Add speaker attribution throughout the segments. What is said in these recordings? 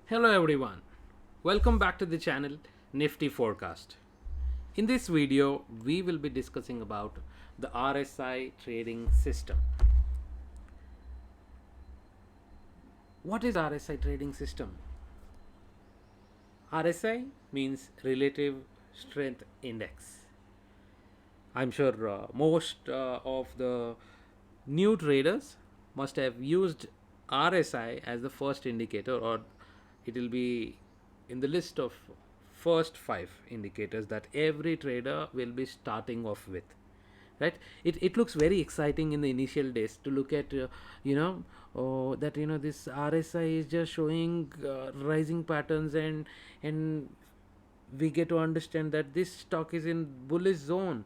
Speaker 1: Hello everyone, welcome back to the channel Nifty Forecast. In this video, we will be discussing about the RSI trading system. What is RSI trading system? RSI means Relative Strength Index. I'm sure most of the new traders must have used RSI as the first indicator, or it will be in the list of first five indicators that every trader will be starting off with, right? It looks very exciting in the initial days to look at that this RSI is just showing rising patterns, and we get to understand that this stock is in bullish zone,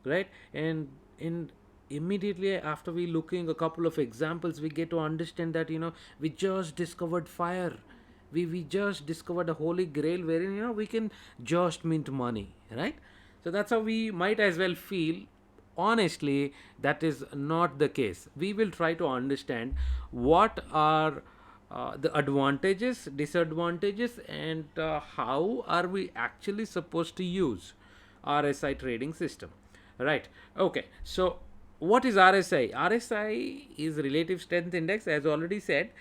Speaker 1: right? And in immediately after we looking a couple of examples, we get to understand that we just discovered fire. We just discovered a holy grail wherein we can just mint money, right? So that's how we might as well feel. Honestly, that is not the case. We will try to understand what are the advantages, disadvantages, and how are we actually supposed to use RSI trading system, right? Okay, so what is RSI? RSI is Relative Strength Index, as already said,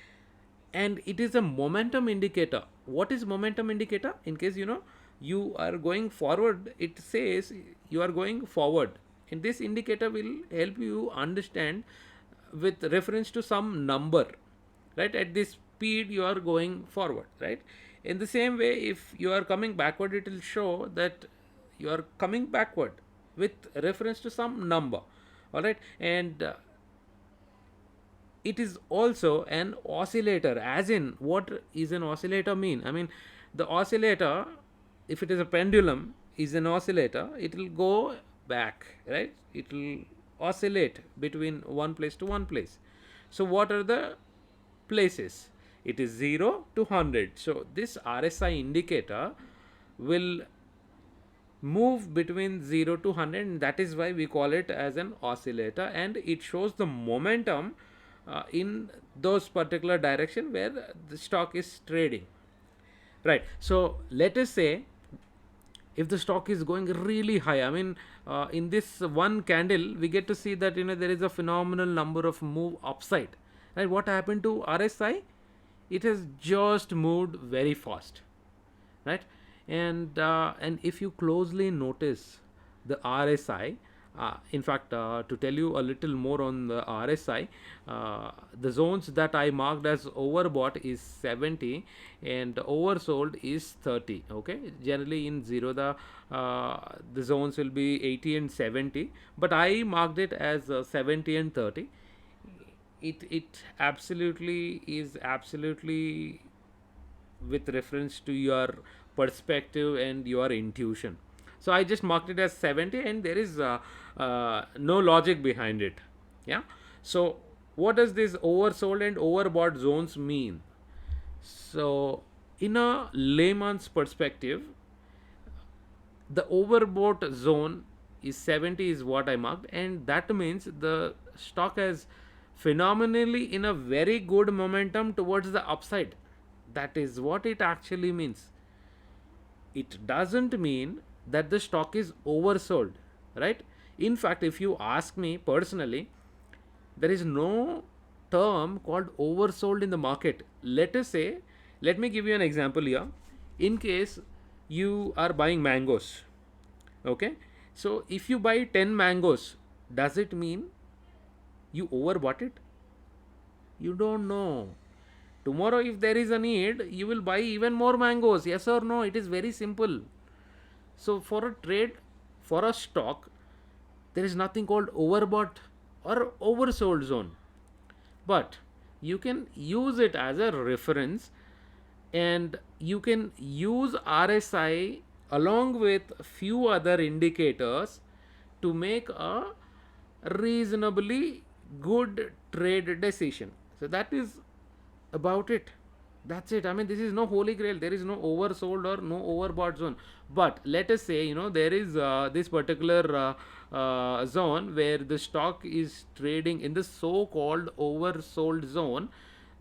Speaker 1: and it is a momentum indicator. What is momentum indicator? In case you are going forward, it says you are going forward, and this indicator will help you understand with reference to some number, right? At this speed you are going forward, right? In the same way, if you are coming backward, it will show that you are coming backward with reference to some number. All right, and it is also an oscillator. As in, what is an oscillator mean? I mean, the oscillator, if it is a pendulum, is an oscillator. It will go back, right? It will oscillate between one place to one place. So what are the places? It is 0 to 100. So this RSI indicator will move between 0 to 100, and that is why we call it as an oscillator, and it shows the momentum in those particular direction where the stock is trading, right? So let us say if the stock is going really high, I mean, in this one candle we get to see that there is a phenomenal number of move upside, right? What happened to RSI? It has just moved very fast, right? And if you closely notice the RSI, in fact, to tell you a little more on the RSI, the zones that I marked as overbought is 70 and oversold is 30. Okay, generally in zero the zones will be 80 and 70, but I marked it as 70 and 30. It absolutely is absolutely with reference to your perspective and your intuition. So I just marked it as 70, and there is no logic behind it. Yeah. So what does this oversold and overbought zones mean? So in a layman's perspective, the overbought zone is 70 is what I marked, and that means the stock has phenomenally in a very good momentum towards the upside. That is what it actually means. It doesn't mean that the stock is oversold, right? In fact, if you ask me personally, there is no term called oversold in the market. Let us say, let me give you an example here. In case you are buying mangoes, okay? So if you buy 10 mangoes, does it mean you overbought it? You don't know. Tomorrow, if there is a need, you will buy even more mangoes. Yes or no? It is very simple. So, for a trade, for a stock, there is nothing called overbought or oversold zone. But you can use it as a reference, and you can use RSI along with few other indicators to make a reasonably good trade decision. So that is about it. That's it. I mean, this is no holy grail. There is no oversold or no overbought zone. But let us say there is this particular zone where the stock is trading in the so-called oversold zone.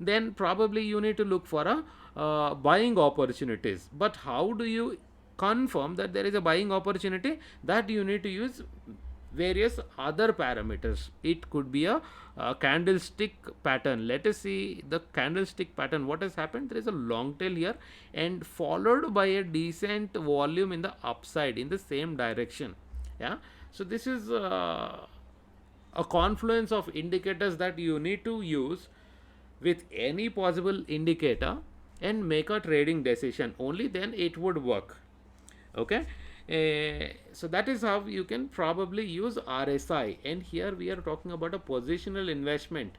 Speaker 1: then probably you need to look for a buying opportunities. But how do you confirm that there is a buying opportunity? That you need to use various other parameters. It could be a candlestick pattern. Let us see the candlestick pattern. What has happened? There is a long tail here and followed by a decent volume in the upside in the same direction. Yeah, so this is a confluence of indicators that you need to use with any possible indicator and make a trading decision. Only then it would work. Okay. So that is how you can probably use RSI, and here we are talking about a positional investment.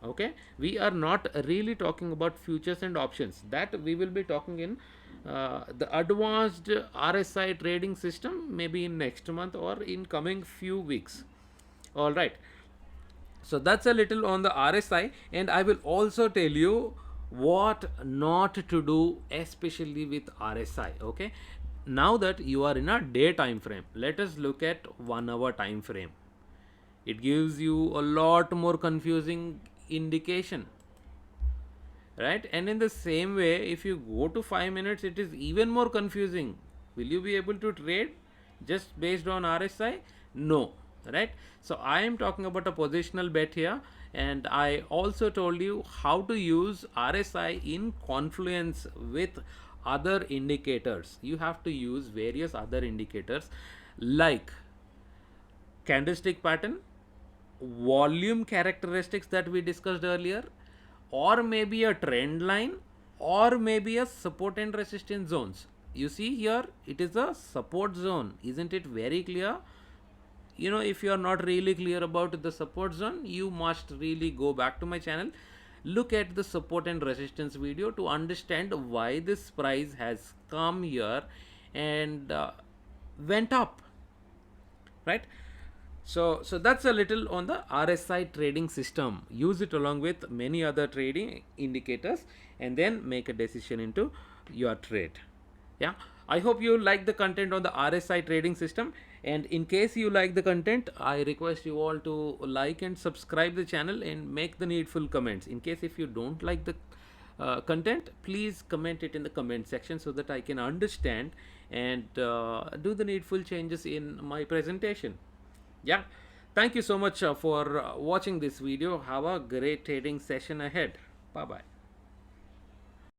Speaker 1: Okay, we are not really talking about futures and options. That we will be talking in the advanced RSI trading system maybe in next month or in coming few weeks. All right, so that's a little on the RSI, and I will also tell you what not to do, especially with RSI. Okay, now that you are in a day time frame, let us look at 1 hour time frame. It gives you a lot more confusing indication, right? And in the same way, if you go to 5 minutes, it is even more confusing. Will you be able to trade just based on RSI? No, right? So I am talking about a positional bet here, and I also told you how to use RSI in confluence with other indicators. You have to use various other indicators like candlestick pattern, volume characteristics that we discussed earlier, or maybe a trend line, or maybe a support and resistance zones. You see here, it is a support zone. Isn't it very clear? You know, if you are not really clear about the support zone, you must really go back to my channel, look at the support and resistance video to understand why this price has come here and went up, right? So that's a little on the RSI trading system. Use it along with many other trading indicators and then make a decision into your trade. Yeah, I hope you like the content on the RSI trading system, and in case you like the content, I request you all to like and subscribe the channel and make the needful comments. In case if you don't like the content, please comment it in the comment section so that I can understand and do the needful changes in my presentation. Yeah, thank you so much for watching this video. Have a great trading session ahead. Bye bye.